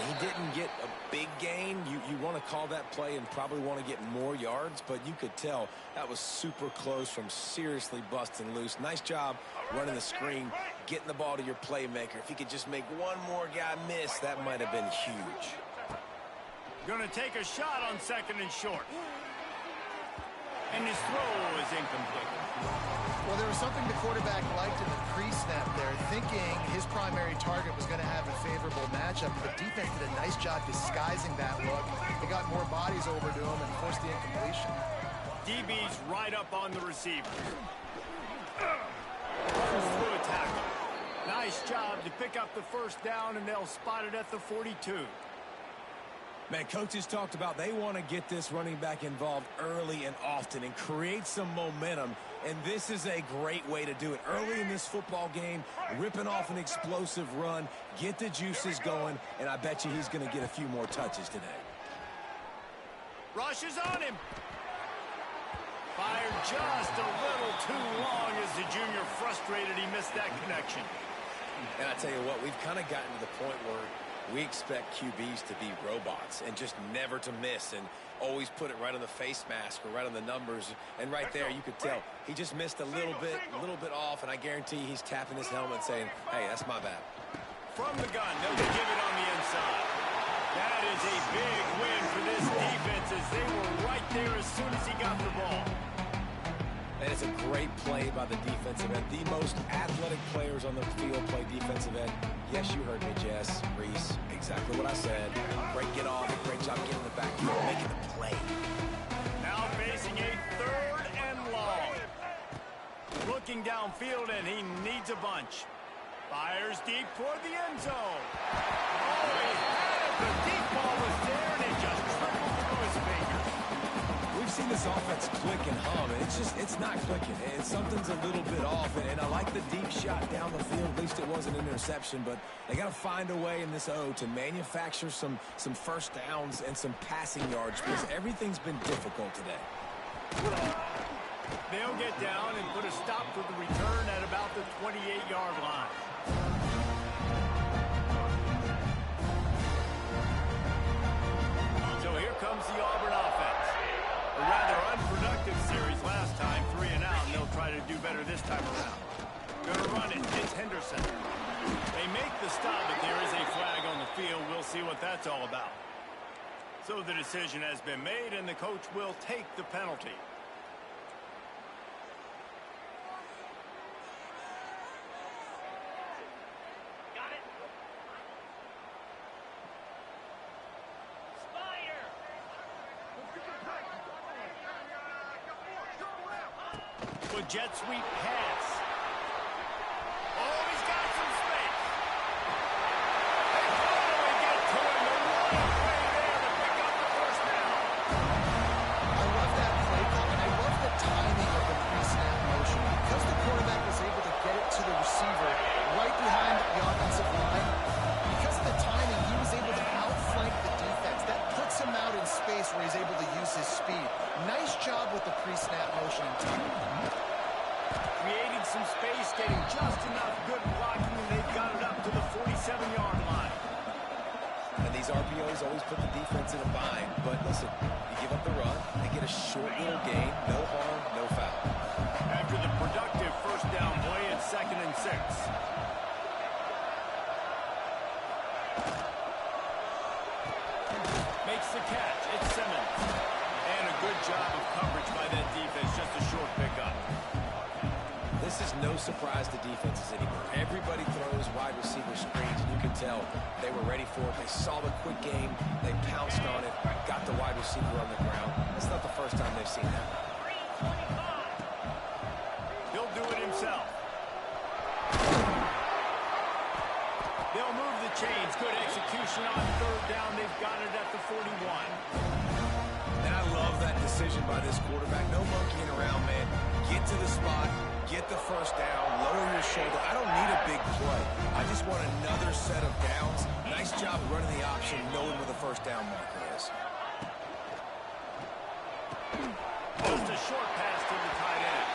He didn't get a big gain. You want to call that play and probably want to get more yards, but you could tell that was super close from seriously busting loose. Nice job running the screen, getting the ball to your playmaker. If he could just make one more guy miss, that might have been huge. Going to take a shot on 2nd and short. And his throw is incomplete. Well, there was something the quarterback liked in the pre-snap there, thinking his primary target was going to have a favorable matchup. The defense did a nice job disguising that look. They got more bodies over to him and forced the incompletion. DB's right up on the receiver. Runs through a tackle. Nice job to pick up the first down, and they'll spot it at the 42. Man, coaches talked about they want to get this running back involved early and often and create some momentum, and this is a great way to do it. Early in this football game, ripping off an explosive run, get the juices going, and I bet you he's going to get a few more touches today. Rush is on him. Fired just a little too long as the junior frustrated he missed that connection. And I tell you what, we've kind of gotten to the point where we expect QBs to be robots and just never to miss and always put it right on the face mask or right on the numbers. And right there, you could tell he just missed a little bit off, and I guarantee he's tapping his helmet saying, hey, that's my bad. From the gun, they'll give it on the inside. That is a big win for this defense as they were right there as soon as he got the ball. And it's a great play by the defensive end. The most athletic players on the field play defensive end. Yes, you heard me, Jess, Reese. Exactly what I said. Great get off. Great job getting the backfield, making the play. Now facing a 3rd and long. Looking downfield, and he needs a bunch. Fires deep toward the end zone. Oh, he had it. The deep ball was there, and it just trickled through his fingers. We've seen this offense click and hum, and it's not clicking. And something's a little bit off, and I like the deep shot down the field. At least it wasn't an interception, but they got to find a way in this O to manufacture some first downs and some passing yards because everything's been difficult today. They'll get down and put a stop to the return at about the 28-yard line. So here comes the Auburn offense. A rather unproductive series last time, 3 and out, and they'll try to do better this time around. Gonna run it. It's Henderson. They make the stop, but there is a flag on the field. We'll see what that's all about. So the decision has been made, and the coach will take the penalty. Jet sweep pass. Oh, he's got some space. They finally get to him the right way there to pick up the first down. I love that play call, and I love the timing of the pre-snap motion. Because the quarterback was able to get it to the receiver right behind the offensive line, because of the timing, he was able to outflank the defense. That puts him out in space where he's able to use his speed. Nice job with the pre-snap motion and timing. Creating Just getting just enough good blocking, and they've got it up to the 47-yard line. And these RPOs always put the defense in a bind. But listen, you give up the run, they get a short little gain, no harm, no foul. After the productive first down play, it's 2nd and 6. Makes the catch. It's Simmons. And a good job of coverage by that defense. Just a short pickup. This is no surprise to defenses anymore. Everybody throws wide receiver screens, and you can tell they were ready for it. They saw the quick game. They pounced on it, got the wide receiver on the ground. That's not the first time they've seen that. He'll do it himself. They'll move the chains. Good execution on 3rd down. They've got it at the 41. And I love that decision by this quarterback. No monkeying around, man. Get to the spot, get the first down, lower your shoulder. I don't need a big play. I just want another set of downs. Nice job running the option, knowing where the first down marker is. Just a short pass to the tight end.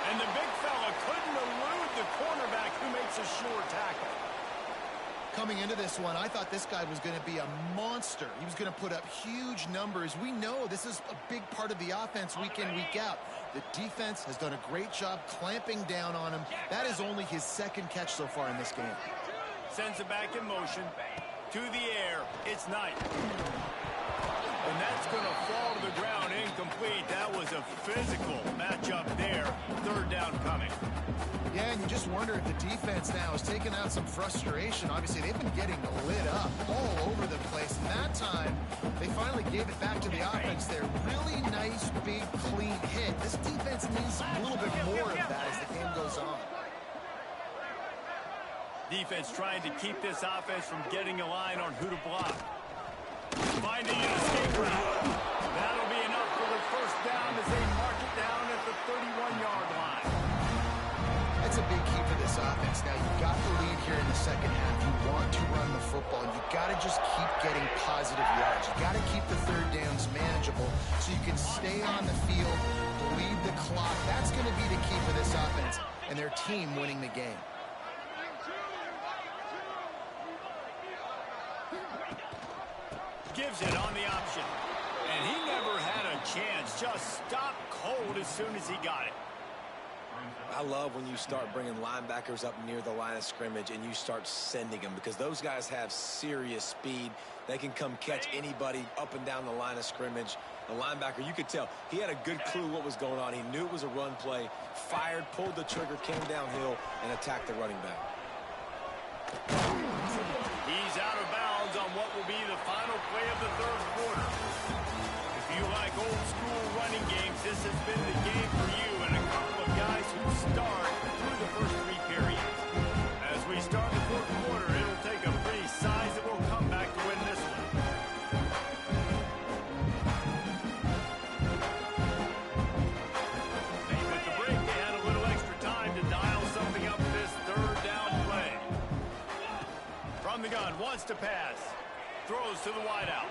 And the big fella couldn't elude the cornerback who makes a sure tackle. Coming into this one, I thought this guy was going to be a monster. He was going to put up huge numbers. We know this is a big part of the offense week in, week out. The defense has done a great job clamping down on him. That is only his 2nd catch so far in this game. Sends it back in motion. To the air. It's Knight. And that's going to fall to the ground incomplete. That was a physical matchup there. 3rd down coming. Yeah, and you just wonder if the defense now is taking out some frustration. Obviously, they've been getting lit up all over the place. And that time, they finally gave it back to the offense there. Really nice, big, clean hit. This defense needs a little bit more of that as the game goes on. Defense trying to keep this offense from getting a line on who to block. Finding an escape route. That'll be enough for the first down as they mark it down at the 31-yard line. That's a big key for this offense. Now, you've got the lead here in the 2nd half. You want to run the football. You've got to just keep getting positive yards. You've got to keep the 3rd downs manageable so you can stay on the field, bleed the clock. That's going to be the key for this offense and their team winning the game. Gives it on the option. And he never had a chance. Just stopped cold as soon as he got it. I love when you start bringing linebackers up near the line of scrimmage and you start sending them, because those guys have serious speed. They can come catch anybody up and down the line of scrimmage. The linebacker, you could tell, he had a good clue what was going on. He knew it was a run play, fired, pulled the trigger, came downhill, and attacked the running back. He's out of bounds on what will be the final play of the 3rd quarter. If you like old school running games, this has been the game for you, and a couple of guys who start through the first 3 periods. As we start the 4th quarter, it'll take a pretty sizable comeback to win this one. With the break, they had a little extra time to dial something up for this 3rd down play. From the gun, wants to pass. Throws to the wideout.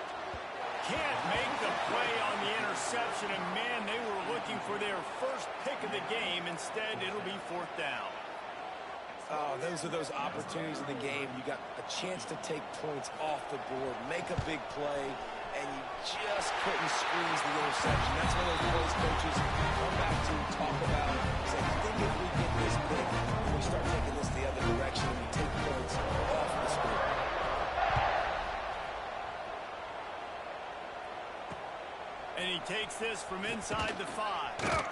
Can't make the play on the interception, and man, they were looking for their first pick of the game. Instead, it'll be 4th down. Oh, those are those opportunities in the game. You got a chance to take points off the board, make a big play, and you just couldn't squeeze the interception. That's one of those plays coaches come back to talk about. Say, I think if we get this pick, we start taking this the other direction, and we take points off the score. And he takes this from inside the 5.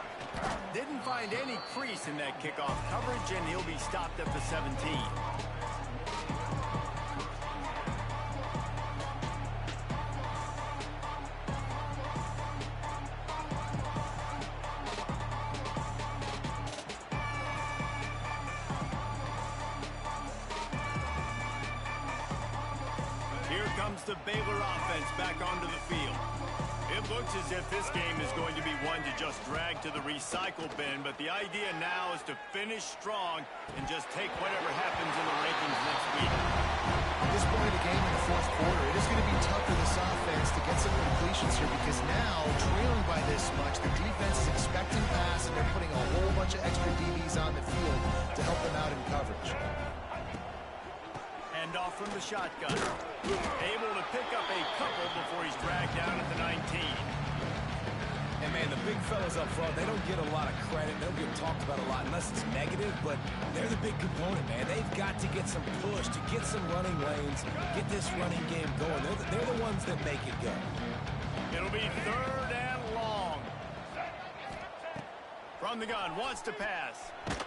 Didn't find any crease in that kickoff coverage, and he'll be stopped at the 17. Here comes the Baylor offense back onto the field. It looks as if this game is going to be one to just drag to the recycle bin, but the idea now is to finish strong and just take whatever happens in the rankings next week. At this point of the game in the 4th quarter, it is going to be tough for this offense to get some completions here, because now, trailing by this much, the defense is expecting pass, and they're putting a whole bunch of extra DBs on the field to from the shotgun. Able to pick up a couple before he's dragged down at the 19. And, man, the big fellas up front, they don't get a lot of credit. They don't get talked about a lot unless it's negative, but they're the big component, man. They've got to get some push, to get some running lanes, get this running game going. They're the ones that make it go. It'll be 3rd and long. From the gun, wants to pass. And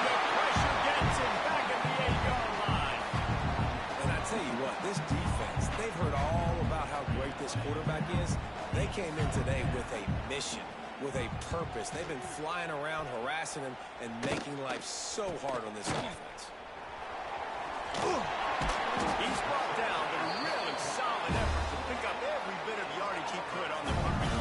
the pressure gets him back at the 8-yard line. And I tell you what, this defense, they've heard all about how great this quarterback is. They came in today with a mission, with a purpose. They've been flying around, harassing him, and making life so hard on this defense. He's brought down, but a really solid effort to pick up every bit of yardage he could on the punt return.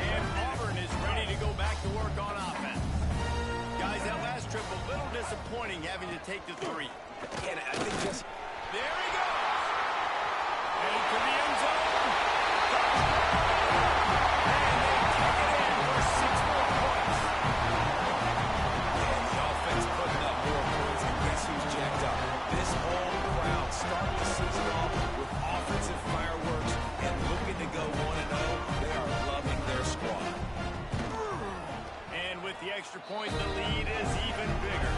And Auburn is ready to go back to work on offense. Guys, that last trip a little disappointing having to take the 3. And I think just... There he goes. Headed to the end zone. And they take it in for 6 more points. And the offense putting up more points, and guess who's jacked up? This whole crowd starting the season off with offensive fireworks and looking to go 1-0. They are loving their squad. And with the extra point, the lead is even bigger.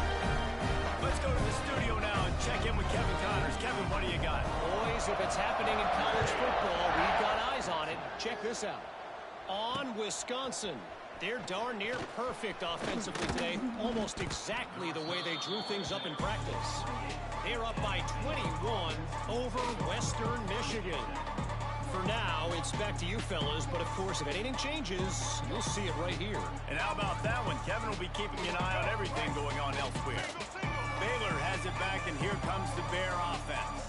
Let's go to the studio now and check in with Kevin Connors. Kevin, what do you got? Boys, if it's happening in college football, we've got eyes on it. Check this out. On Wisconsin. They're darn near perfect offensively today. Almost exactly the way they drew things up in practice. They're up by 21 over Western Michigan. For now, it's back to you fellas, but of course, if anything changes, you'll see it right here. And how about that one? Kevin will be keeping an eye on everything going on elsewhere. Baylor has it back, and here comes the Bear offense.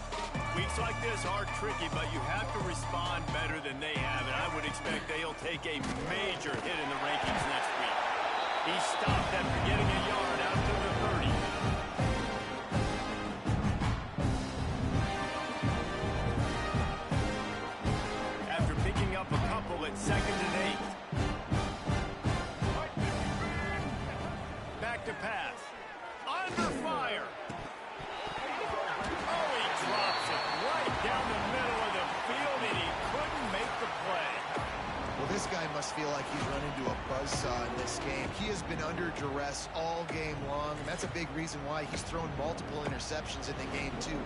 Weeks like this are tricky, but you have to respond better than they have, and I would expect they'll take a major hit in the rankings next week. He stopped after getting a yard out to the 30. After picking up a couple at 2nd and 8. Back to pass. Under fire. Oh, he drops it right down the middle of the field, and he couldn't make the play. Well, this guy must feel like he's run into a buzzsaw in this game. He has been under duress all game long, and that's a big reason why he's thrown multiple interceptions in the game, too.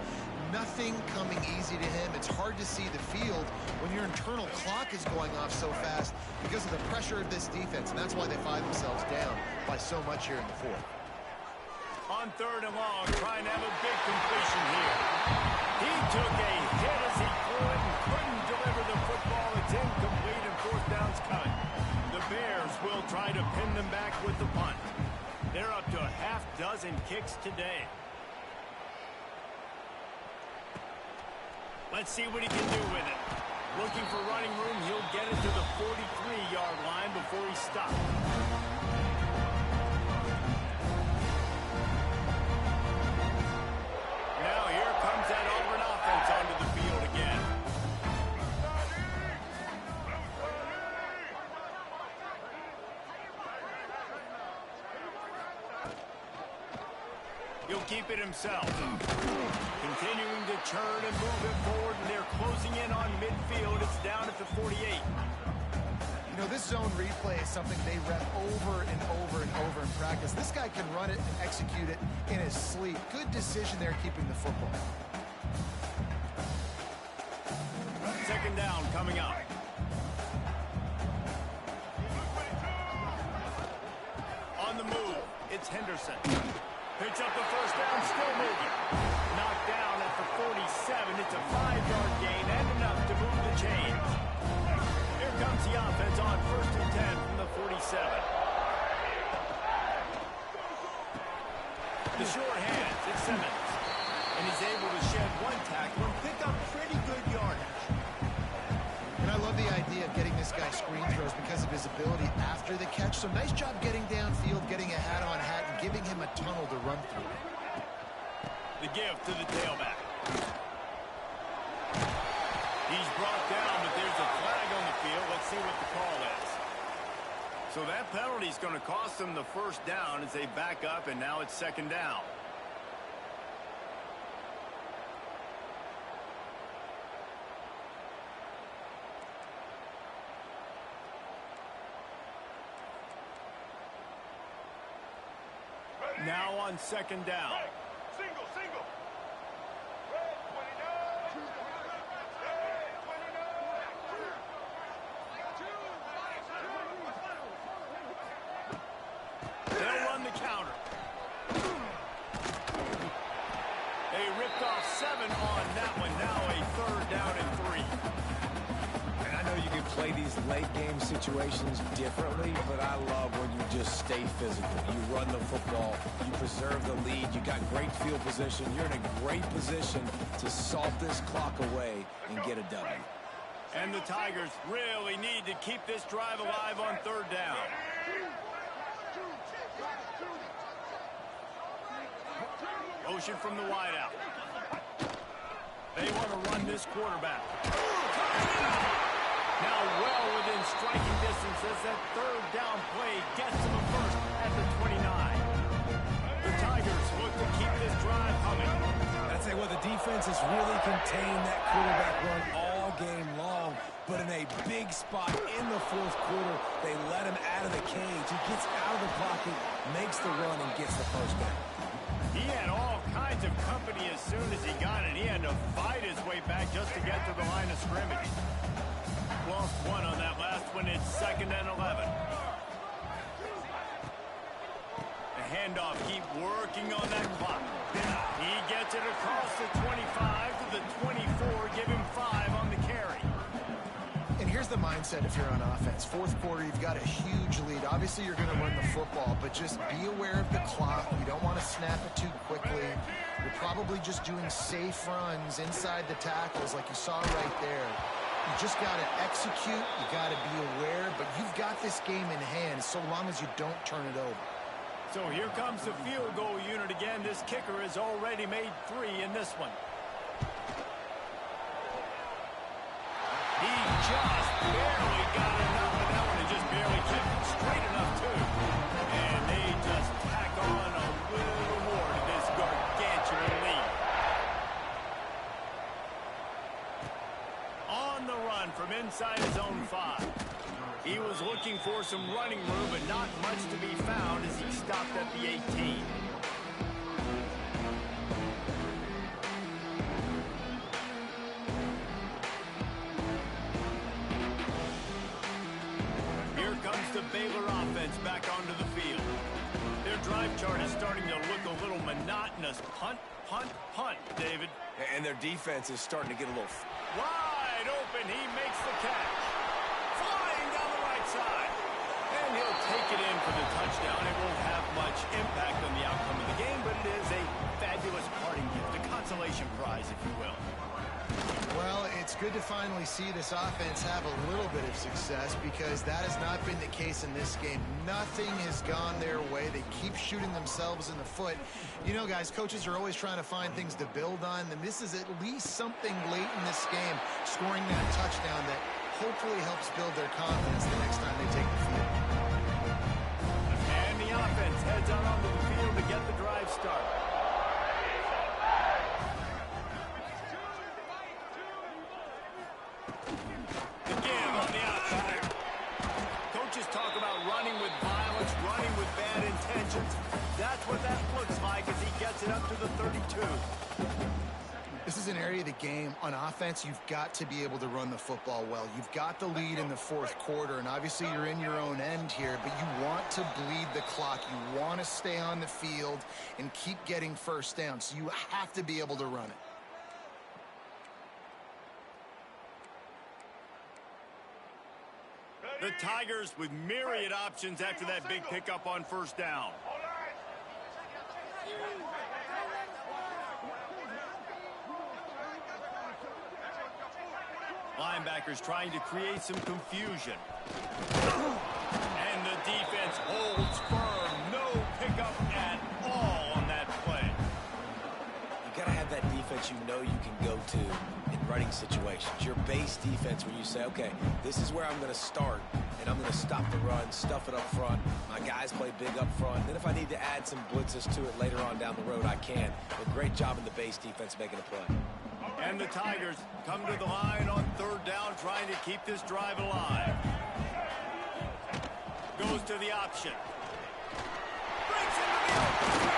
Nothing coming easy to him. It's hard to see the field when your internal clock is going off so fast because of the pressure of this defense, and that's why they find themselves down by so much here in the 4th. On 3rd and long, trying to have a big completion here. He took a hit as he could and couldn't deliver the football. It's incomplete and 4th down's cut. The Bears will try to pin them back with the punt. They're up to a half-dozen kicks today. Let's see what he can do with it. Looking for running room, he'll get it to the 43-yard line before he stops. Now here comes that Auburn offense onto the field again. He'll keep it himself. Continuing to churn and move it forward, and they're closing in on midfield. It's down at the 48. You know, this zone replay is something they rep over and over and over in practice. This guy can run it and execute it in his sleep. Good decision there keeping the football. 2nd down coming up. On the move, it's Henderson. Picks up the 1st down, still moving. Knocked down at the 47. It's a 5-yard gain and enough to move the chains. Here comes the offense on 1st and 10 from the 47. The short hands, it's Simmons. And he's able to shed 1 tackle and pick up pretty good yardage. And I love the idea of getting this guy screen throws because of his ability after the catch. So nice job getting downfield, getting a hat-on-hat, and giving him a tunnel to run through. The give to the tailback. He's brought down, but there's a flag on the field. Let's see what the call is. So that penalty is going to cost them the first down as they back up, and now it's second down. Now on second down. Single. They'll run the counter. They ripped off 7 on that one. Now a third down and 3. And I know you can play these late game situations differently, but I love when you just stay physical. You run the football, you preserve the lead, you got great field position. You're in a great position to salt this clock away and get a W. And the Tigers really need to keep this drive alive on third down. Motion from the wideout. They want to run this quarterback. Now well within striking distance as that third down play gets to the first at the 29. The Tigers look to keep this drive humming. I'd say, well, the defense has really contained that quarterback run all game long, but in a big spot in the fourth quarter, they let him out of the cage. He gets out of the pocket, makes the run, and gets the first down. He had all kinds of company as soon as he got it. He had to fight his way back just to get to the line of scrimmage. Lost 1 on that last one. It's second and 11. The handoff, keep working on that clock. He gets it across the 25 to the 24. Give him 5 on the carry. And here's the mindset if you're on offense. Fourth quarter, you've got a huge lead. Obviously, you're going to run the football, but just be aware of the clock. You don't want to snap it too quickly. You're probably just doing safe runs inside the tackles like you saw right there. You just got to execute. You got to be aware, but you've got this game in hand so long as you don't turn it over. So here comes the field goal unit again. This kicker has already made 3 in this one. He just barely got enough of that one and just barely kept it straight enough, too. And they just tack on a little more to this gargantuan lead. On the run from inside his own 5. He was looking for some running room, but not much to be found as he stopped at the 18. Here comes the Baylor offense back onto the field. Their drive chart is starting to look a little monotonous. Punt, punt, punt, David. And their defense is starting to get a little... Wide open, he makes the catch. Flying down the right side. And he'll take it in for the touchdown. It won't have much impact on the outcome of the game, but it is a fabulous parting gift, a consolation prize, if you will. Well, it's good to finally see this offense have a little bit of success because that has not been the case in this game. Nothing has gone their way. They keep shooting themselves in the foot. You know, guys, coaches are always trying to find things to build on, and this is at least something late in this game, scoring that touchdown that hopefully helps build their confidence the next time they take the field. And the offense heads out onto the field to get the drive started. Talk about running with violence, running with bad intentions. That's what that looks like as he gets it up to the 32. This is an area of the game on offense you've got to be able to run the football well. You've got the lead in the fourth quarter, and obviously you're in your own end here, but you want to bleed the clock. You want to stay on the field and keep getting first down, so you have to be able to run it. The Tigers with myriad options after that big pickup on first down. Linebackers trying to create some confusion. And the defense holds firm. No pickup at all on that play. You got to have that defense you know you can go to in running situations. Your base defense where you say, okay, this is where I'm going to start, and I'm going to stop the run, stuff it up front. My guys play big up front. Then if I need to add some blitzes to it later on down the road, I can. But great job in the base defense making a play. And the Tigers come to the line on third down, trying to keep this drive alive. Goes to the option. Breaks into the open.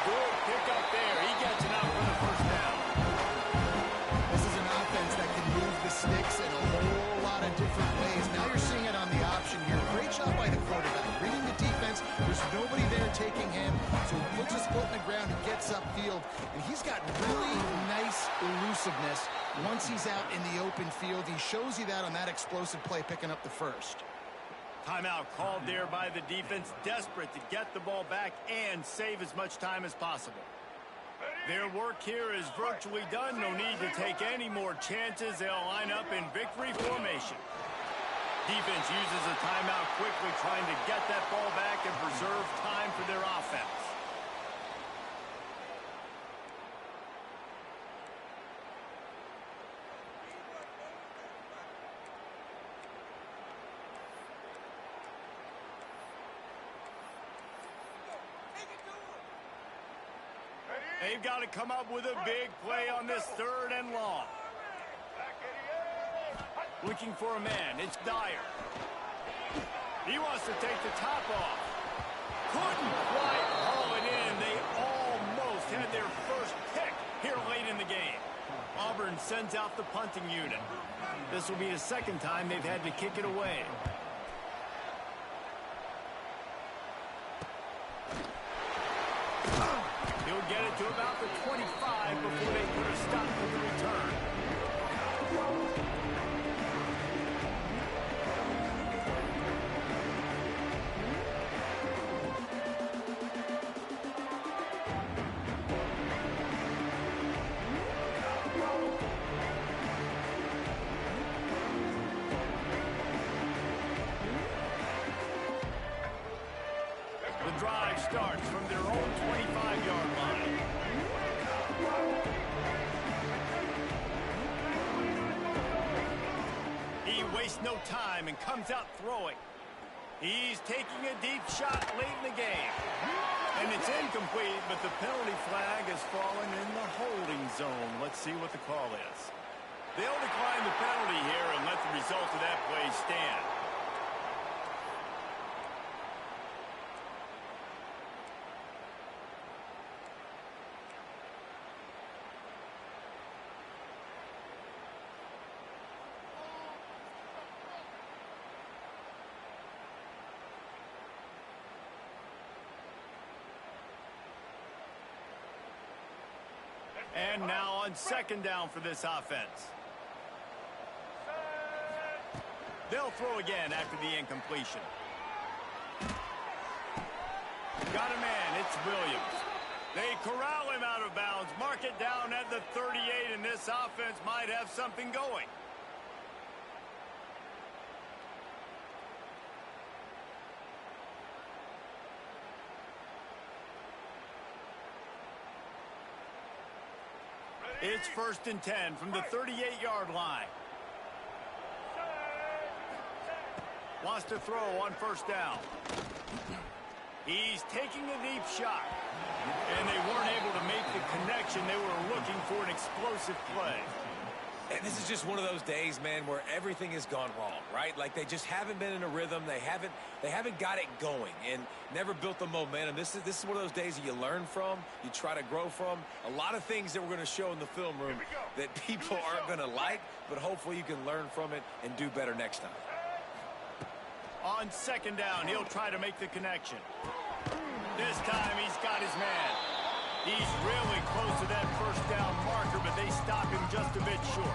Good pick up there. He gets it out for the first down. This is an offense that can move the sticks in a whole lot of different ways. Now you're seeing it on the option here. Great job by the quarterback. Reading the defense. There's nobody there taking him. So he puts his foot in the ground and gets upfield. And he's got really nice elusiveness once he's out in the open field. He shows you that on that explosive play, picking up the first. Timeout called there by the defense, desperate to get the ball back and save as much time as possible. Their work here is virtually done. No need to take any more chances. They'll line up in victory formation. Defense uses a timeout quickly, trying to get that ball back and preserve time for their offense. They've got to come up with a big play on this third and long. Looking for a man. It's Dyer. He wants to take the top off. Couldn't quite haul it in. They almost had their first pick here late in the game. Auburn sends out the punting unit. This will be the second time they've had to kick it away. He'll get it to about the 25 before they put a stop to the return. The drive starts from their own 25-yard line. He wastes no time and comes out throwing. He's taking a deep shot late in the game. And it's incomplete, but the penalty flag has fallen in the holding zone. Let's see what the call is. They'll decline the penalty here and let the result of that play stand. And now on second down for this offense. They'll throw again after the incompletion. Got a man, it's Williams. They corral him out of bounds, mark it down at the 38, and this offense might have something going. It's 1st and 10 from the 38-yard line. Wants to throw on first down. He's taking a deep shot. And they weren't able to make the connection. They were looking for an explosive play. And this is just one of those days, man, where everything has gone wrong, right? Like they just haven't been in a rhythm. They haven't got it going and never built the momentum. This is one of those days that you learn from, you try to grow from. A lot of things that we're going to show in the film room that people aren't going to like, but hopefully you can learn from it and do better next time. On second down, he'll try to make the connection. This time he's got his man. He's really close to that first down marker, but they stop him just a bit short.